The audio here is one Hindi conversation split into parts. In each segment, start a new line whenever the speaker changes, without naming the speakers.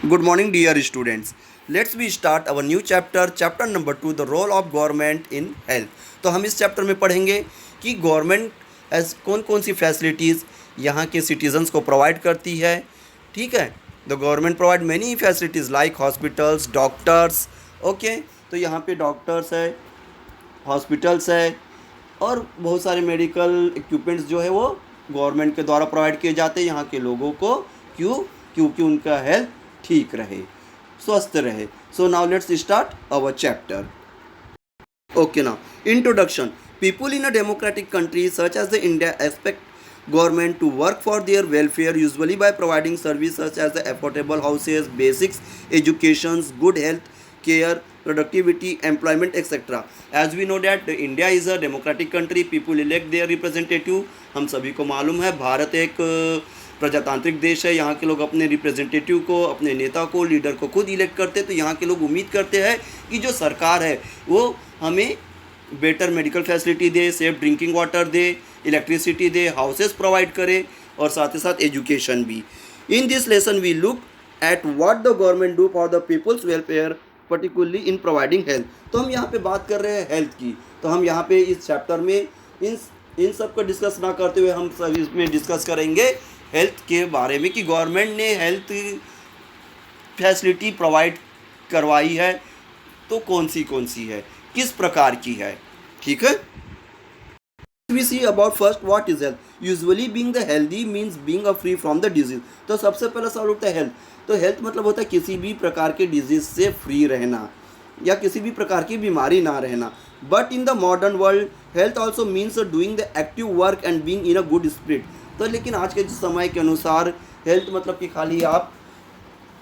Good morning, dear students. Let's we start our new chapter number 2, the role of government in health. तो हम इस चैप्टर में पढ़ेंगे कि गवर्नमेंट एज कौन कौन सी फैसिलिटीज़ यहाँ के सिटीजन्स को प्रोवाइड करती है. ठीक है. The government provide many facilities like hospitals, doctors. Okay. तो यहाँ पे डॉक्टर्स है, हॉस्पिटल्स है और बहुत सारे मेडिकल इक्विपमेंट्स जो है वो गवर्नमेंट के द्वारा प्रोवाइड किए जाते हैं यहाँ के लोगों को. क्योंकि उनका हेल्थ ठीक रहे, स्वस्थ रहे. So now let's start our chapter. Okay, now introduction. People in a democratic country such as the India expect government to work for their welfare, usually by providing services such as the affordable houses, basics, educations, good health care, productivity, employment, etc. As we know that India is a democratic country, people elect their representative. हम सभी को मालूम है भारत एक प्रजातांत्रिक देश है. यहाँ के लोग अपने रिप्रेजेंटेटिव को, अपने नेता को, लीडर को खुद इलेक्ट करते हैं. तो यहाँ के लोग उम्मीद करते हैं कि जो सरकार है वो हमें बेटर मेडिकल फैसिलिटी दे, सेफ ड्रिंकिंग वाटर दे, इलेक्ट्रिसिटी दे, हाउसेस प्रोवाइड करे और साथ ही साथ एजुकेशन भी. In this lesson we look at what the government do for the people's welfare, particularly in providing health. तो हम यहाँ पे बात कर रहे हैं हेल्थ की. तो हम यहाँ पे इस चैप्टर में इन सब को डिस्कस ना करते हुए हम सब इसमें डिस्कस करेंगे हेल्थ के बारे में कि गवर्नमेंट ने हेल्थ फैसिलिटी प्रोवाइड करवाई है तो कौन सी है, किस प्रकार की है. ठीक है. We see about first what is health. Usually being the healthy means being free from the disease. तो सबसे पहला सवाल उठता है हेल्थ. तो हेल्थ मतलब होता है किसी भी प्रकार के डिजीज से फ्री रहना या किसी भी प्रकार की बीमारी ना रहना. But in the modern world health also means doing the active work and being in a good spirit. तो लेकिन आज के समय के अनुसार हेल्थ मतलब कि खाली आप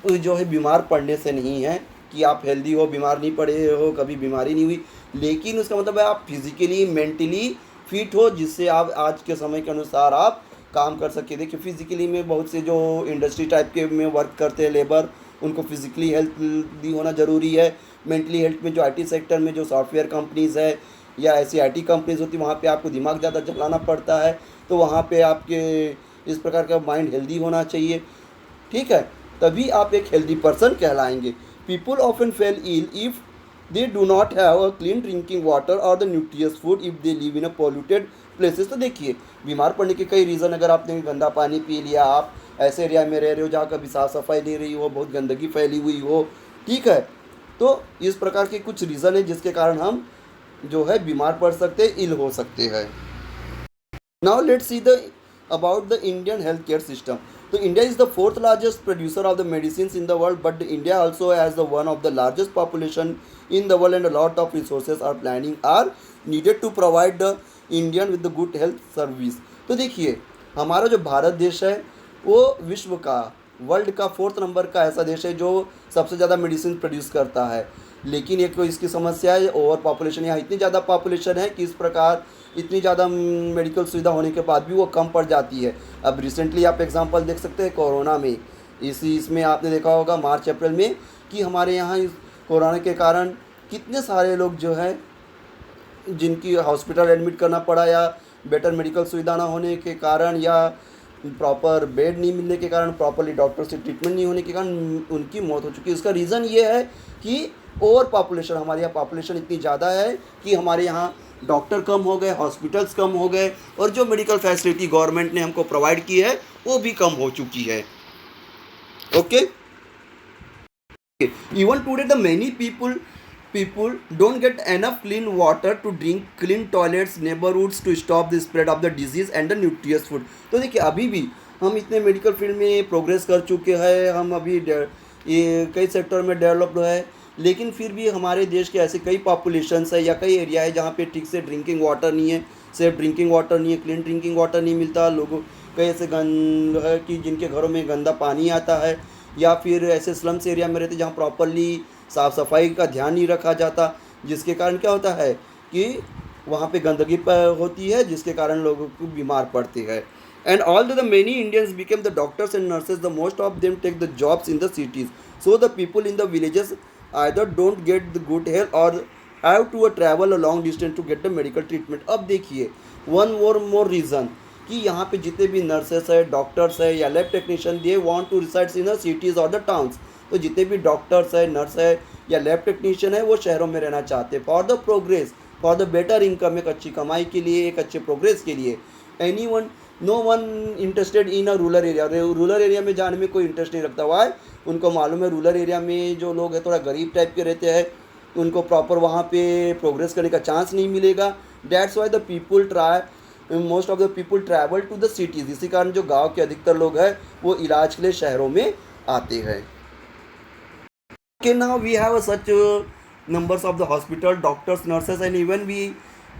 जो है बीमार पड़ने से नहीं है कि आप हेल्दी हो, बीमार नहीं पड़े हो, कभी बीमारी नहीं हुई, लेकिन उसका मतलब है आप फिजिकली मेंटली फिट हो जिससे आप आज के समय के अनुसार आप काम कर सके. देखिए फिजिकली में बहुत से जो इंडस्ट्री टाइप के में वर्क करते हैं लेबर, उनको फिजिकली हेल्थी होना ज़रूरी है. मेंटली हेल्थ में जो आईटी सेक्टर में जो सॉफ्टवेयर कंपनीज़ है या ऐसी आईटी कंपनीज होती है वहाँ पे आपको दिमाग ज़्यादा चलाना पड़ता है. तो वहाँ पे आपके इस प्रकार का माइंड हेल्दी होना चाहिए. ठीक है. तभी आप एक हेल्दी पर्सन कहलाएंगे. People often fall ill if they do not have a clean drinking water और the nutritious food if they live in a polluted places. तो देखिए बीमार पड़ने के कई रीज़न. अगर आपने गंदा पानी पी लिया, आप ऐसे एरिया में रह रहे हो जहाँ कभी साफ़ सफाई नहीं रही हो, बहुत गंदगी फैली हुई हो, ठीक है, तो इस प्रकार के कुछ रीज़न है जिसके कारण हम जो है बीमार पड़ सकते हैं, इल हो सकते हैं. Now let's see the about the Indian health care system. तो India is the fourth largest producer of the medicine in the world, but India also has the one of the largest population in the world and a lot of resources are needed to provide the Indian with the good health service. तो देखिए हमारा जो भारत देश है वो विश्व का, वर्ल्ड का 4th नंबर का ऐसा देश है जो सबसे ज़्यादा मेडिसिन प्रोड्यूस करता है. लेकिन एक तो इसकी समस्या है ओवर पॉपुलेशन. यहाँ इतनी ज़्यादा पॉपुलेशन है कि इस प्रकार इतनी ज़्यादा मेडिकल सुविधा होने के बाद भी वो कम पड़ जाती है. अब रिसेंटली आप एग्जांपल देख सकते हैं कोरोना में. इसमें आपने देखा होगा मार्च अप्रैल में कि हमारे यहाँ इस कोरोना के कारण कितने सारे लोग जो हैं जिनकी हॉस्पिटल एडमिट करना पड़ा या बेटर मेडिकल सुविधा ना होने के कारण या प्रॉपर बेड नहीं मिलने के कारण, प्रॉपरली डॉक्टर से ट्रीटमेंट नहीं होने के कारण उनकी मौत हो चुकी है. इसका रीज़न ये है कि ओवर पॉपुलेशन. हमारे यहाँ पॉपुलेशन इतनी ज़्यादा है कि हमारे यहाँ डॉक्टर कम हो गए, हॉस्पिटल्स कम हो गए और जो मेडिकल फैसिलिटी गवर्नमेंट ने हमको प्रोवाइड की है वो भी कम हो चुकी है. Okay. Even today the many people don't get enough clean water to drink, clean toilets, neighborhoods to stop the spread of the disease and the nutritious food. तो देखिए अभी भी हम इतने मेडिकल फील्ड में प्रोग्रेस कर चुके हैं, हम अभी ये कई सेक्टर में डेवलप्ड है, लेकिन फिर भी हमारे देश के ऐसे कई पॉपुलेशंस है या कई एरिया है जहाँ पे ठीक से ड्रिंकिंग वाटर नहीं है, सेफ ड्रिंकिंग वाटर नहीं है, क्लीन ड्रिंकिंग वाटर नहीं मिलता. लोगों कई ऐसे गंद है कि जिनके घरों में गंदा पानी आता है या फिर ऐसे स्लम्स एरिया में रहते जहाँ प्रॉपरली साफ़ सफाई का ध्यान नहीं रखा जाता, जिसके कारण क्या होता है कि वहाँ पे गंदगी होती है जिसके कारण लोग बीमार पड़ते हैं. And all the many Indians became the doctors and nurses, the most of them take the jobs in the cities. So the people in the villages either don't get the good health और have to travel a long distance to get the medical treatment. अब देखिए वन मोर रीज़न कि यहाँ पे जितने भी नर्सेस है, डॉक्टर्स है या lab technician, they want to resides in cities और द टाउन्स। तो जितने भी डॉक्टर्स है, नर्स है या लैब टेक्नीशियन है, वो शहरों में रहना चाहते हैं for the progress, for the better income, एक अच्छी कमाई के लिए, एक अच्छे प्रोग्रेस के लिए। Any one, no one interested in a rural area. Rural area में जाने में कोई इंटरेस्ट नहीं रखता। वाई? उनको मालूम है रूरल एरिया में जो लोग हैं थोड़ा गरीब टाइप के रहते हैं, उनको प्रॉपर वहाँ पे प्रोग्रेस करने का चांस नहीं मिलेगा। That's why the people try, most of the people travel to the cities. इसी कारण जो गांव के अधिकतर लोग हैं वो इलाज के लिए शहरों में आते हैं। Okay, now we have a such numbers of the hospital, doctors, nurses and even we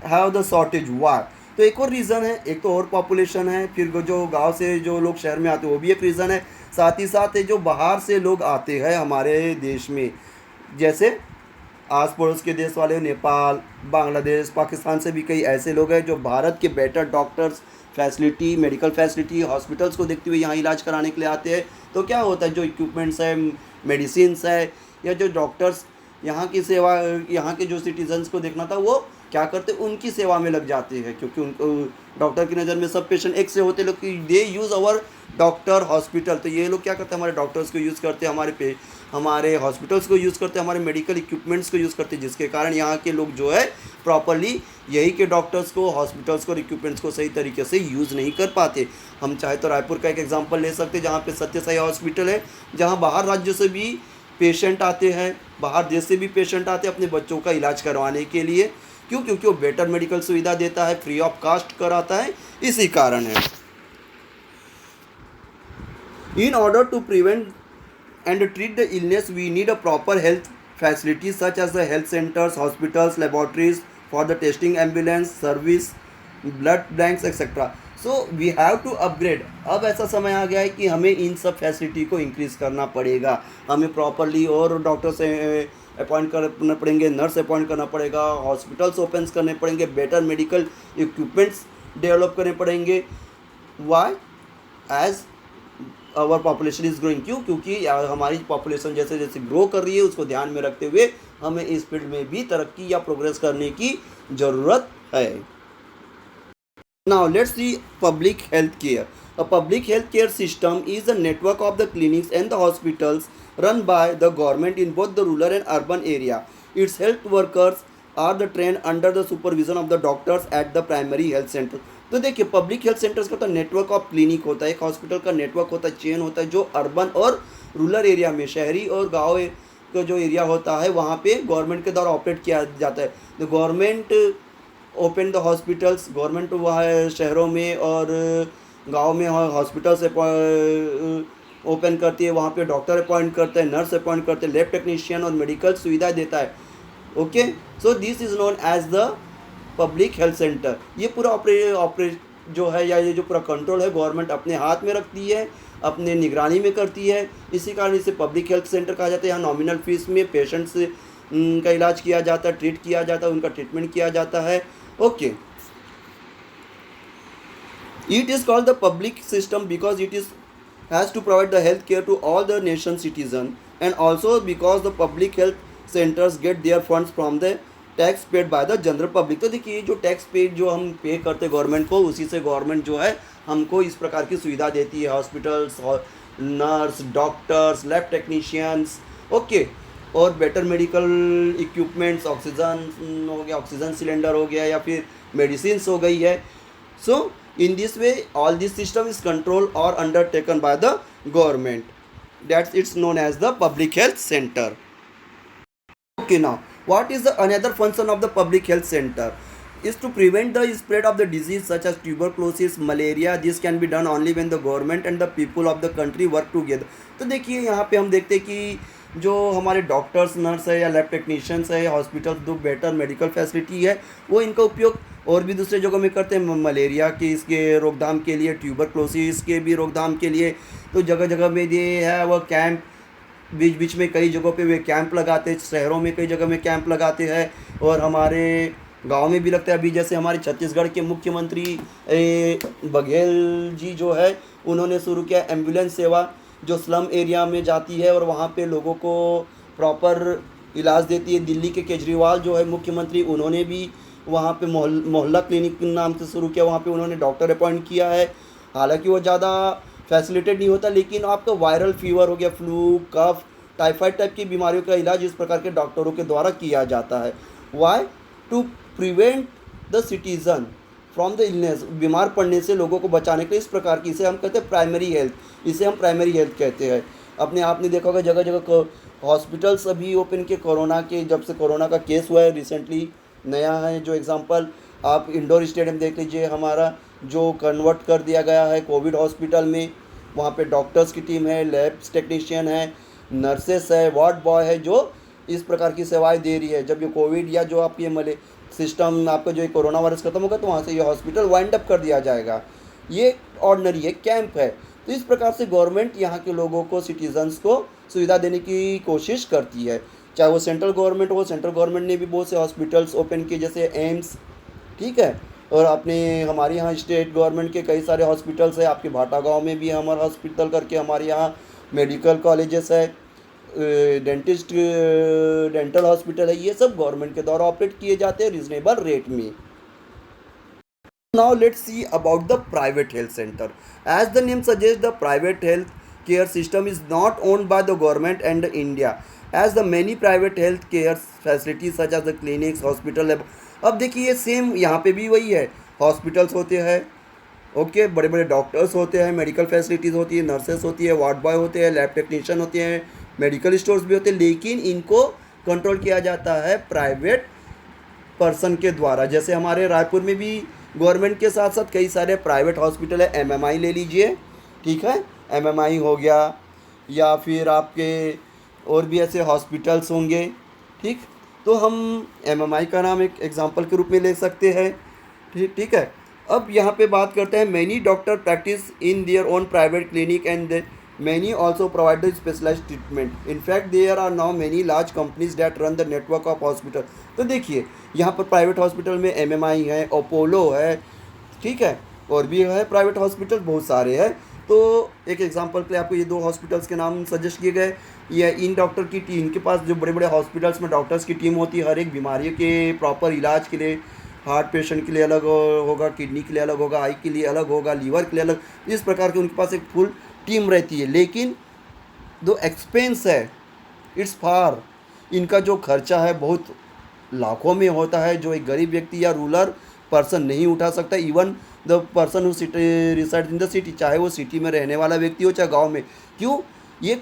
have the shortage. Why? तो एक और रीज़न है, एक तो और पॉपुलेशन है, फिर जो गांव से जो लोग शहर में आते हैं वो भी एक रीज़न है। साथ ही साथ जो बाहर से लोग आते हैं हमारे देश में, जैसे आस पड़ोस के देश वाले, नेपाल, बांग्लादेश, पाकिस्तान से भी कई ऐसे लोग हैं जो भारत के better doctors, facility, medical facility, hospitals को देखते हुए यहाँ इलाज कराने के लिए आते हैं। तो क्या होता है, जो इक्विपमेंट्स है, मेडिसिन्स है या जो डॉक्टर्स यहाँ की सेवा, यहाँ के जो सिटीजन्स को देखना था, वो क्या करते, उनकी सेवा में लग जाते हैं। क्योंकि उनको डॉक्टर की नज़र में सब पेशेंट एक से होते लोग, दे यूज़ अवर डॉक्टर हॉस्पिटल। तो ये लोग क्या करते हैं, हमारे डॉक्टर्स को यूज़ करते हैं, हमारे हॉस्पिटल्स को यूज़ करते हैं, हमारे मेडिकल इक्विपमेंट्स को यूज़ करते हैं, जिसके कारण यहाँ के लोग जो है प्रॉपरली यही के डॉक्टर्स को, हॉस्पिटल्स को और इक्विपमेंट्स को सही तरीके से यूज़ नहीं कर पाते। हम चाहे तो रायपुर का एक एग्जांपल ले सकते हैं, जहाँ पे सत्य साई हॉस्पिटल है, जहाँ बाहर राज्य से भी पेशेंट आते हैं, बाहर देश से भी पेशेंट आते हैं अपने बच्चों का इलाज करवाने के लिए। क्यों? क्योंकि वो बेटर मेडिकल सुविधा देता है, फ्री ऑफ कास्ट कराता है, इसी कारण है। In order to prevent and treat the illness, we need a proper health facilities such as the health centers, hospitals, laboratories for the testing, ambulance service, blood banks etc. So we have to upgrade. अब ऐसा समय आ गया है कि हमें इन सब फैसिलिटी को इंक्रीज करना पड़ेगा। हमें प्रॉपरली और डॉक्टर से अपॉइंट करना पड़ेंगे, नर्स अपॉइंट करना पड़ेगा, हॉस्पिटल्स ओपन करने पड़ेंगे, बेटर मेडिकल इक्विपमेंट्स डेवलप करने पड़ेंगे। Why? As our population is growing. क्यों? क्योंकि हमारी पॉपुलेशन जैसे जैसे ग्रो कर रही है, उसको ध्यान में रखते हुए हमें इस फील्ड में भी तरक्की या प्रोग्रेस करने की ज़रूरत है। Now let's see public health care. A public health care system is the network of the clinics and the hospitals run by the government in both the rural and urban area. Its health workers are the train under the supervision of the doctors at the primary health centre. तो देखिए, पब्लिक हेल्थ सेंटर्स का तो नेटवर्क ऑफ क्लिनिक होता है, एक हॉस्पिटल का नेटवर्क होता है, चेन होता है, जो अर्बन और रूरल एरिया में, शहरी और गाँव का जो एरिया होता है वहाँ पे गवर्नमेंट के द्वारा ऑपरेट किया जाता है। The government open the hospitals, government वहाँ शहरों में और गाँव में हॉस्पिटल्स ओपन करती है, वहाँ पे डॉक्टर अपॉइंट करते हैं, नर्स अपॉइंट करते हैं, लैब टेक्नीशियन और मेडिकल सुविधा देता है। Okay, so this is known as the public health centre. ये पूरा ऑपरेट जो है या ये जो पूरा कंट्रोल है गवर्नमेंट अपने हाथ में रखती है, अपने निगरानी में करती है। इसी कारण इसे पब्लिक हेल्थ सेंटर कहा जाता है। यहाँ नॉमिनल फीस में पेशेंट्स का इलाज किया जाता है, ट्रीट किया जाता है, उनका ट्रीटमेंट किया जाता है। Okay, it is called the public system because it is has to provide the health care to all the nation citizen and also because the public health centres get their funds from the tax paid by the general public. तो देखिए, जो टैक्स पेड जो हम पे करते गवर्नमेंट को, उसी से गवर्नमेंट जो है हमको इस प्रकार की सुविधा देती है, hospitals, nurse, doctors, lab technicians, okay, और बेटर मेडिकल इक्विपमेंट्स, ऑक्सीजन हो गया, ऑक्सीजन सिलेंडर हो गया, या फिर मेडिसिन्स हो गई है। So in this way all this system is control और undertaken by the government, that's it's known as the public health centre. Okay, now what is the another function of the public health center is to prevent the spread of the disease such as tuberculosis, malaria. This can be done only when the government and the people of the country work together. तो देखिए, यहाँ पे हम देखते हैं कि जो हमारे डॉक्टर्स, नर्स है या लैब टेक्नीशियंस है, हॉस्पिटल जो बेटर मेडिकल फैसिलिटी है, वो इनका उपयोग और भी दूसरे जगहों में करते हैं, मलेरिया के इसके रोकथाम के लिए, ट्यूबरक्लोसिस के भी रोकथाम के लिए। तो जगह जगह में ये है वो कैंप, बीच बीच में कई जगहों पे वे कैंप लगाते हैं, शहरों में कई जगह में कैंप लगाते हैं और हमारे गांव में भी लगता है। अभी जैसे हमारे छत्तीसगढ़ के मुख्यमंत्री बघेल जी जो है, उन्होंने शुरू किया एम्बुलेंस सेवा, जो स्लम एरिया में जाती है और वहाँ पे लोगों को प्रॉपर इलाज देती है। दिल्ली के केजरीवाल जो है मुख्यमंत्री, उन्होंने भी वहाँ पे मोहल्ला क्लिनिक के नाम से शुरू किया, वहाँ पे उन्होंने डॉक्टर अपॉइंट किया है। हालांकि वो ज़्यादा फैसिलिटेड नहीं होता, लेकिन आपका वायरल फीवर हो गया, फ्लू, कफ, टाइफाइड टाइप की बीमारियों का इलाज इस प्रकार के डॉक्टरों के द्वारा किया जाता है। Why? To prevent the citizen from the illness, बीमार पड़ने से लोगों को बचाने के लिए इस प्रकार की, इसे हम कहते हैं प्राइमरी हेल्थ, इसे हम प्राइमरी हेल्थ कहते हैं। अपने आपने देखा होगा जगह जगह हॉस्पिटल्स अभी ओपन के, कोरोना के, जब से कोरोना का केस हुआ है रिसेंटली नया है जो एग्जांपल, आप इंडोर स्टेडियम देख लीजिए हमारा, जो कन्वर्ट कर दिया गया है कोविड हॉस्पिटल में। वहाँ पे डॉक्टर्स की टीम है, लैब्स टेक्नीशियन है, नर्सेस है, वार्ड बॉय है, जो इस प्रकार की सेवाएं दे रही है। जब ये कोविड या जो आप ये मले सिस्टम आपका जो ये कोरोना वायरस खत्म होगा तो वहाँ से ये हॉस्पिटल वाइंड अप कर दिया जाएगा। ये ऑर्डनरी है, कैंप है। तो इस प्रकार से गवर्नमेंट यहाँ के लोगों को, सिटीजन्स को सुविधा देने की कोशिश करती है। चाहे वो सेंट्रल गवर्नमेंट हो, सेंट्रल गवर्नमेंट ने भी बहुत से हॉस्पिटल्स ओपन किए, जैसे एम्स, ठीक है। और अपने हमारे यहाँ स्टेट गवर्नमेंट के कई सारे हॉस्पिटल्स है, आपके भाटा गांव में भी हमारा हॉस्पिटल करके हमारे यहाँ मेडिकल कॉलेजेस है, डेंटल हॉस्पिटल है, ये सब गवर्नमेंट के द्वारा ऑपरेट किए जाते हैं रिजनेबल रेट में। Now let's see about the private health center. As the name suggests, the private health care system is not owned by the government and India, as the many private health care facilities such as the clinics, hospital, lab. अब देखिए सेम यहाँ पे भी वही है, हॉस्पिटल्स होते हैं, ओके, बड़े बड़े डॉक्टर्स होते हैं, मेडिकल फैसिलिटीज़ होती है, नर्सेस होती है, वार्ड बॉय होते हैं, लैब टेक्नीशियन होते हैं, मेडिकल स्टोर्स भी होते हैं, लेकिन इनको कंट्रोल किया जाता है प्राइवेट पर्सन के द्वारा। जैसे हमारे रायपुर में भी गवर्नमेंट के साथ साथ कई सारे प्राइवेट हॉस्पिटल है, एमएमआई ले लीजिए, ठीक है, एमएमआई हो गया, या फिर आपके और भी ऐसे हॉस्पिटल्स होंगे, ठीक। तो हम एमएमआई का नाम एक एग्जांपल के रूप में ले सकते हैं, ठीक है। अब यहाँ पे बात करते हैं, many doctor practice in their own private clinic and many also provide specialized treatment. In fact there are now many large companies that run the network of hospital. तो देखिए यहाँ पर प्राइवेट हॉस्पिटल में एमएमआई है, अपोलो है, ठीक है, और भी है प्राइवेट हॉस्पिटल बहुत सारे हैं। तो एक एग्जांपल के लिए आपको ये दो हॉस्पिटल्स के नाम सजेस्ट किए गए। ये इन डॉक्टर की टीम, इनके पास जो बड़े बड़े हॉस्पिटल्स में डॉक्टर्स की टीम होती है, हर एक बीमारी के प्रॉपर इलाज के लिए, हार्ट पेशेंट के लिए अलग होगा, किडनी के लिए अलग होगा, आई के लिए अलग होगा, लीवर के लिए अलग, इस प्रकार के उनके पास एक फुल टीम रहती है। लेकिन जो एक्सपेंस है इट्स फार, इनका जो खर्चा है बहुत लाखों में होता है, जो एक गरीब व्यक्ति या रूरल पर्सन नहीं उठा सकता। Even the person who reside in the city, चाहे वो सिटी में रहने वाला व्यक्ति हो चाहे गांव में, क्यों, ये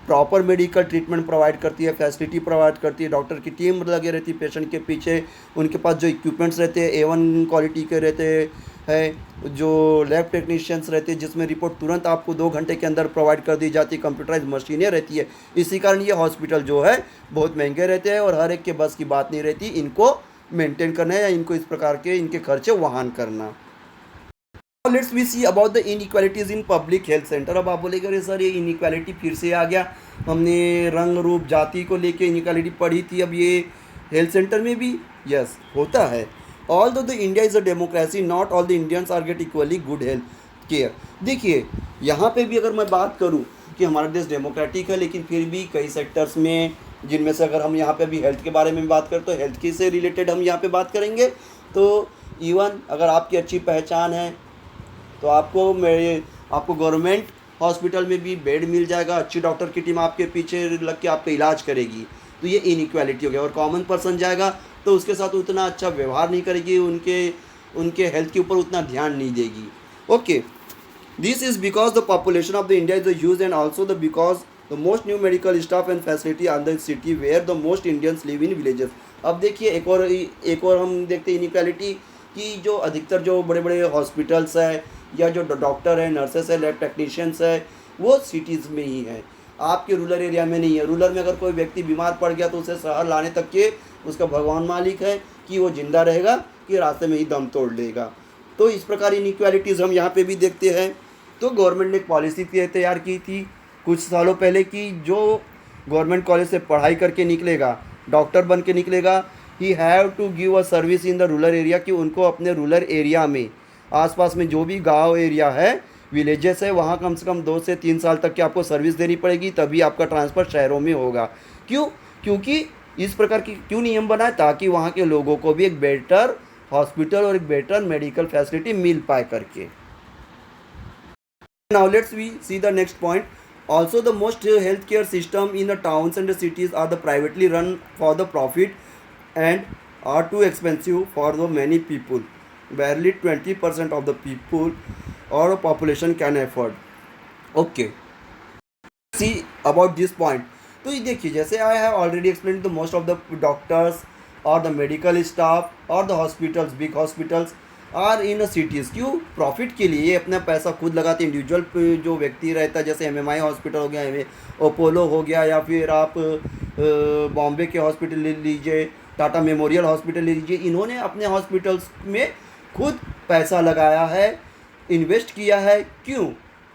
प्रॉपर मेडिकल ट्रीटमेंट प्रोवाइड करती है, फैसिलिटी प्रोवाइड करती है, डॉक्टर की टीम लगे रहती है पेशेंट के पीछे, उनके पास जो इक्विपमेंट्स रहते हैं A1 क्वालिटी के रहते हैं, जो लैब टेक्नीशियंस रहते हैं जिसमें रिपोर्ट तुरंत आपको 2 घंटे के अंदर प्रोवाइड कर दी जाती है, कंप्यूटराइज मशीनें रहती है। इसी कारण ये हॉस्पिटल जो है बहुत महंगे रहते हैं और हर एक के बस की बात नहीं रहती इनको मेंटेन करना या इनको इस प्रकार के इनके खर्चे वहन करना। Let's we see about the inequalities in public health centre. अब आप बोलेंगे अरे सर ये इनइक्वालिटी फिर से आ गया, हमने रंग रूप जाति को लेके इनइक्वालिटी पढ़ी थी, अब ये हेल्थ सेंटर में भी यस होता है। Although the India is a democracy, not all the Indians are get equally good health care. देखिए यहाँ पे भी अगर मैं बात करूँ कि हमारा देश डेमोक्रेटिक है, लेकिन फिर भी कई सेक्टर्स में, जिनमें से अगर हम यहाँ पे भी हेल्थ के बारे में बात करें तो हेल्थ के से रिलेटेड हम यहाँ पे बात करेंगे। तो इवन अगर आपकी अच्छी पहचान है तो आपको गवर्नमेंट हॉस्पिटल में भी बेड मिल जाएगा, अच्छी डॉक्टर की टीम आपके पीछे लग के आपका इलाज करेगी, तो ये इनइक्वालिटी हो गया। और कॉमन पर्सन जाएगा तो उसके साथ उतना अच्छा व्यवहार नहीं करेगी, उनके हेल्थ के ऊपर उतना ध्यान नहीं देगी। Okay, this is because the population of the India is huge and also the because the most new medical staff and facility are the city where the most Indians live in villages. अब देखिए एक और हम देखते हैं इनइक्वालिटी कि जो अधिकतर जो बड़े बड़े हॉस्पिटल्स है या जो डॉक्टर है, नर्सेस है, लैब टेक्नीशियंस है, वो सिटीज़ में ही है, आपके रूरल एरिया में नहीं है। रूरल में अगर कोई व्यक्ति बीमार पड़ गया तो उसे शहर लाने तक के उसका भगवान मालिक है कि वो जिंदा रहेगा कि रास्ते में ही दम तोड़ लेगा। तो इस प्रकार इनइक्वालिटीज़ हम यहाँ पे भी देखते हैं। तो गवर्नमेंट ने एक पॉलिसी तैयार की थी कुछ सालों पहले कि जो गवर्नमेंट कॉलेज से पढ़ाई करके निकलेगा, डॉक्टर बन के निकलेगा, he have to give a service in the rural area, कि उनको अपने रूरल एरिया में आसपास में जो भी गांव एरिया है, विलेजेस है, वहाँ कम से कम 2 से 3 साल तक की आपको सर्विस देनी पड़ेगी, तभी आपका ट्रांसफ़र शहरों में होगा। क्यों? क्योंकि इस प्रकार की क्यों नियम बनाए, ताकि वहाँ के लोगों को भी एक बेटर हॉस्पिटल और एक बेटर मेडिकल फैसिलिटी मिल पाए करके। Now let's we see the next point. Also, the most healthcare system in the towns and the cities are the privately run for the profit and are too expensive for the many people. Barely 20% of the people or population can afford. Okay, see about this point. तो ये देखिए, जैसे I have already explain the most of the doctors और द मेडिकल स्टाफ और the hospitals, big hospitals are in cities. क्यों? प्रॉफिट के लिए अपना पैसा खुद लगाते हैं। इंडिविजुअल जो व्यक्ति रहता है, जैसे एमएमआई हॉस्पिटल हो गया, अपोलो हो गया, या फिर आप बॉम्बे के हॉस्पिटल ले लीजिए, टाटा मेमोरियल हॉस्पिटल ले लीजिए, इन्होंने अपने हॉस्पिटल्स में खुद पैसा लगाया है, इन्वेस्ट किया है। क्यों?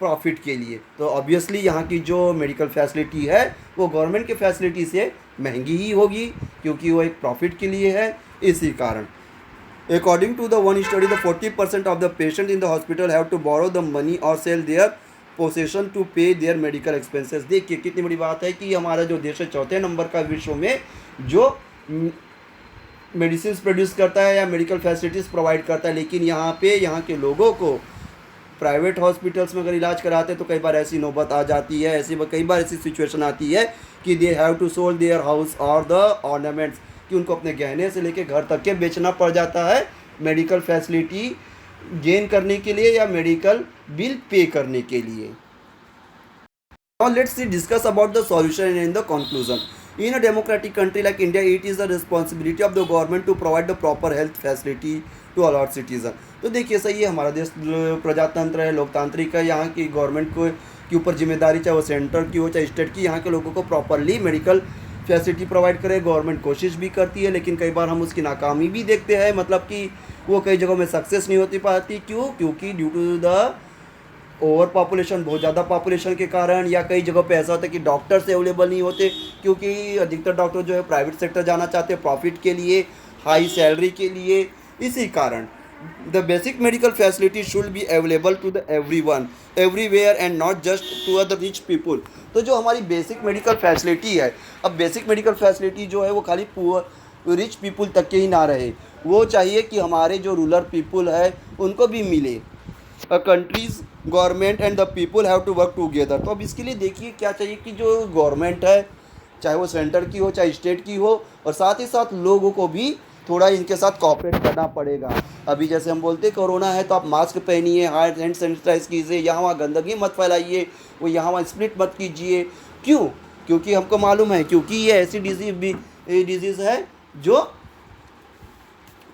प्रॉफिट के लिए। तो ऑब्वियसली यहाँ की जो मेडिकल फैसिलिटी है वो गवर्नमेंट के फैसिलिटी से महंगी ही होगी, क्योंकि वो एक प्रॉफिट के लिए है। इसी कारण according to the one study, the 40% of the patient in the hospital have to borrow the money और sell their possession to pay their medical expenses. देखिए कितनी बड़ी बात है कि हमारा जो देश है चौथे नंबर का विश्व में जो मेडिसिन प्रोड्यूस करता है या मेडिकल फैसिलिटीज़ प्रोवाइड करता है, लेकिन यहाँ पे यहाँ के लोगों को प्राइवेट हॉस्पिटल्स में अगर इलाज कराते हैं तो कई बार ऐसी नौबत आ जाती है, कई बार ऐसी सिचुएशन आती है कि they have to sold their house और द ऑर्नामेंट्स, कि उनको अपने गहने से लेके घर तक के बेचना पड़ जाता है मेडिकल फैसिलिटी गेन करने के लिए या मेडिकल बिल पे करने के लिए। Now let's see discuss about the solution and the conclusion. In a democratic country like India, it is the responsibility of the government to provide the proper health facility to all our citizen. तो देखिए सही है, हमारा देश प्रजातंत्र है, लोकतांत्रिक है। यहाँ की गवर्नमेंट को के ऊपर जिम्मेदारी, चाहे वो सेंटर की हो चाहे स्टेट की, यहाँ के लोगों को प्रॉपरली मेडिकल फैसिलिटी प्रोवाइड करे। गवर्नमेंट कोशिश भी करती है, लेकिन कई बार हम उसकी नाकामी भी देखते हैं, मतलब कि वो कई जगहों में सक्सेस नहीं होती पाती। क्यों? क्योंकि due to the over population, बहुत ज़्यादा पॉपुलेशन के कारण, या कई जगहों पे ऐसा होता है कि डॉक्टर्स अवेलेबल नहीं होते, क्योंकि अधिकतर डॉक्टर जो है प्राइवेट सेक्टर जाना चाहते हैं प्रॉफिट के लिए, हाई सैलरी के लिए। इसी कारण the basic medical facility should be available to the everyone everywhere and not just to the rich people. तो जो हमारी बेसिक मेडिकल फैसिलिटी है, अब बेसिक मेडिकल फैसिलिटी जो है वो खाली पुअर रिच पीपुल तक के ही ना रहे, वो चाहिए कि हमारे जो रूरल पीपुल है उनको भी मिले। A countries government and the people have to work together. तो अब इसके लिए देखिए क्या चाहिए कि जो गवर्नमेंट है, चाहे वो सेंटर की हो चाहे स्टेट की हो, और साथ ही साथ लोगों को भी थोड़ा इनके साथ कोऑपरेट करना पड़ेगा। अभी जैसे हम बोलते हैं कोरोना है तो आप मास्क पहनिए, हैंड सैनिटाइज कीजिए, यहाँ वहाँ गंदगी मत फैलाइए, वो यहाँ वहाँ स्प्लिट मत कीजिए। क्यों? क्योंकि हमको मालूम है, क्योंकि ये ऐसी डिजीज़ है जो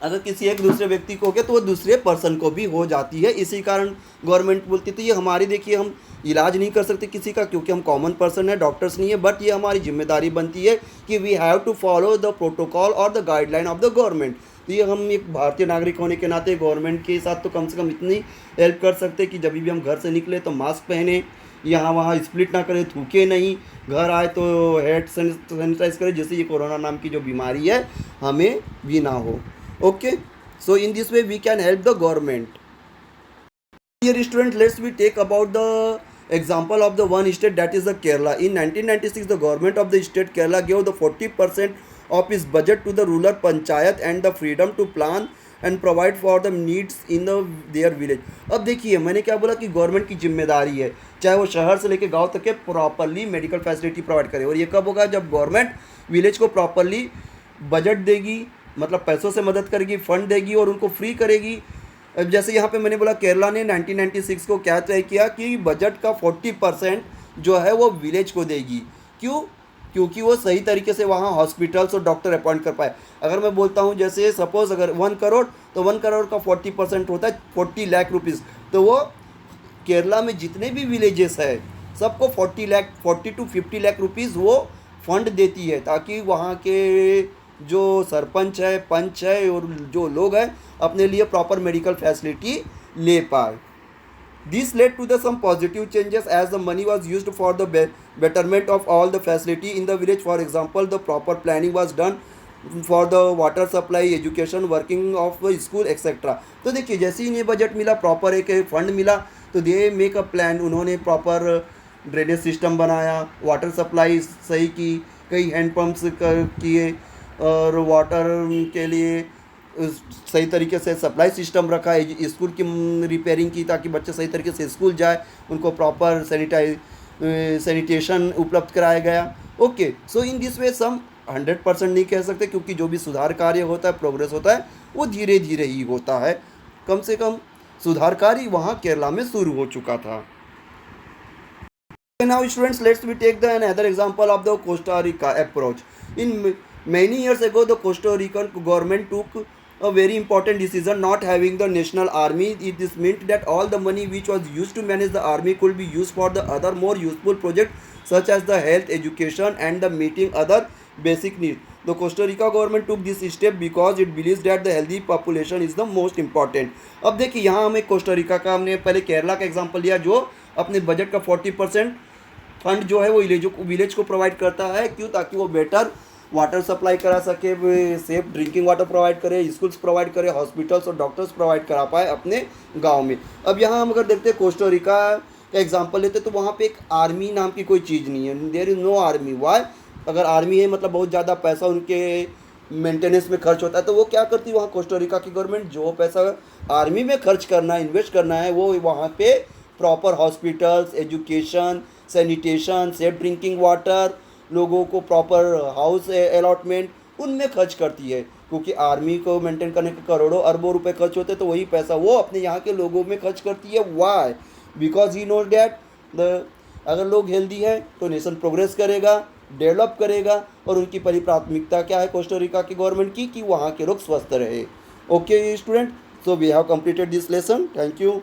अगर किसी एक दूसरे व्यक्ति को हो गया तो वो दूसरे पर्सन को भी हो जाती है। इसी कारण गवर्नमेंट बोलती थी ये हमारी, देखिए हम इलाज नहीं कर सकते किसी का क्योंकि हम कॉमन पर्सन है, डॉक्टर्स नहीं है, बट ये हमारी जिम्मेदारी बनती है कि we have to follow the protocol और the guideline of the government. तो ये हम एक भारतीय नागरिक होने के नाते गवर्नमेंट के साथ तो कम से कम इतनी हेल्प कर सकते कि जब भी हम घर से निकले तो मास्क पहने, यहाँ वहाँ स्प्लिट ना करें, थूके नहीं, घर आए तो हैंड सैनिटाइज करें, जिससे ये कोरोना नाम की जो बीमारी है हमें भी ना हो। Okay, so in this way we can help the government. Here student, let's we take about the example of the one state, that is the Kerala. In 1996 the government of the state Kerala gave the 40% of its budget to the rural panchayat and the freedom to plan and provide for the needs in the their village. अब देखिए मैंने क्या बोला कि गवर्नमेंट की जिम्मेदारी है चाहे वो शहर से लेकर गांव तक के प्रॉपरली मेडिकल फैसिलिटी प्रोवाइड करे। और ये कब होगा? जब गवर्नमेंट विलेज को प्रॉपरली बजट देगी, मतलब पैसों से मदद करेगी, फंड देगी और उनको फ्री करेगी। अब जैसे यहाँ पे मैंने बोला केरला ने 1996 को क्या तय किया कि बजट का 40% जो है वो विलेज को देगी। क्यों? क्योंकि वो सही तरीके से वहाँ हॉस्पिटल्स और डॉक्टर अपॉइंट कर पाए। अगर मैं बोलता हूँ जैसे सपोज़ अगर 1 करोड़ तो 1 करोड़ का 40% होता है 40 लाख रुपीज़, तो वो केरला में जितने भी विलेजेस है सबको 40 to 50 लाख रुपीज़ वो फंड देती है, ताकि वहाँ के जो सरपंच है, पंच है और जो लोग हैं अपने लिए प्रॉपर मेडिकल फैसिलिटी ले पाए। This led to the some positive changes as the money was used for the betterment of all the facility in the village. For example the proper planning was done for the water supply, education, working of school etcetera. तो देखिए जैसे ही इन्हें बजट मिला, प्रॉपर एक फंड मिला, तो दे मेक अ प्लान, उन्होंने प्रॉपर ड्रेनेज सिस्टम बनाया, वाटर सप्लाई सही की, कई हैंडपम्प्स किए और वाटर के लिए सही तरीके से सप्लाई सिस्टम रखा है, स्कूल की रिपेयरिंग की ताकि बच्चे सही तरीके से स्कूल जाए, उनको प्रॉपर सैनिटेशन उपलब्ध कराया गया। ओके, सो इन दिस वे सम 100% नहीं कह सकते, क्योंकि जो भी सुधार कार्य होता है, प्रोग्रेस होता है, वो धीरे धीरे ही होता है। कम से कम सुधार कार्य वहाँ केरला में शुरू हो चुका था। Now students, let's we take the another example of the Costa Rica approach. In many years ago, the Costa Rican government took a very important decision, not having the national army. This meant that all the money which was used to manage the army could be used for the other more useful projects such as the health, education and the meeting other basic needs. The Costa Rica government took this step because it believes that the healthy population is the most important. अब देखिए यहाँ हमें कोस्टा रिका का, हमने पहले केरला का एग्जांपल लिया जो अपने बजट का 40% फंड जो है वो विलेज को प्रोवाइड करता है। क्यों? ताकि वो बेटर वाटर सप्लाई करा सके, सेफ ड्रिंकिंग वाटर प्रोवाइड करे, स्कूल्स प्रोवाइड करे, हॉस्पिटल्स और डॉक्टर्स प्रोवाइड करा पाए अपने गांव में। अब यहाँ हम अगर देखते हैं कोस्टा रिका का एग्जांपल लेते तो वहाँ पे एक आर्मी नाम की कोई चीज़ नहीं है। There is no army. Why? अगर आर्मी है मतलब बहुत ज़्यादा पैसा उनके मेंटेनेंस में खर्च होता है, तो वो क्या करती है वहाँ कोस्टा रिका की गवर्नमेंट, जो पैसा आर्मी में खर्च करना है, इन्वेस्ट करना है, वो वहाँ पे proper hospitals, education, sanitation, safe drinking water, लोगों को प्रॉपर हाउस अलॉटमेंट, उनमें खर्च करती है। क्योंकि आर्मी को मेंटेन करने के करोड़ों अरबों रुपए खर्च होते हैं, तो वही पैसा वो अपने यहाँ के लोगों में खर्च करती है। Why? Because he knows that अगर लोग हेल्दी हैं तो नेशन प्रोग्रेस करेगा, डेवलप करेगा, और उनकी पहली प्राथमिकता क्या है कोस्टा रिका की गवर्नमेंट की, कि वहाँ के लोग स्वस्थ रहे। Okay student, so we have completed this lesson. Thank you.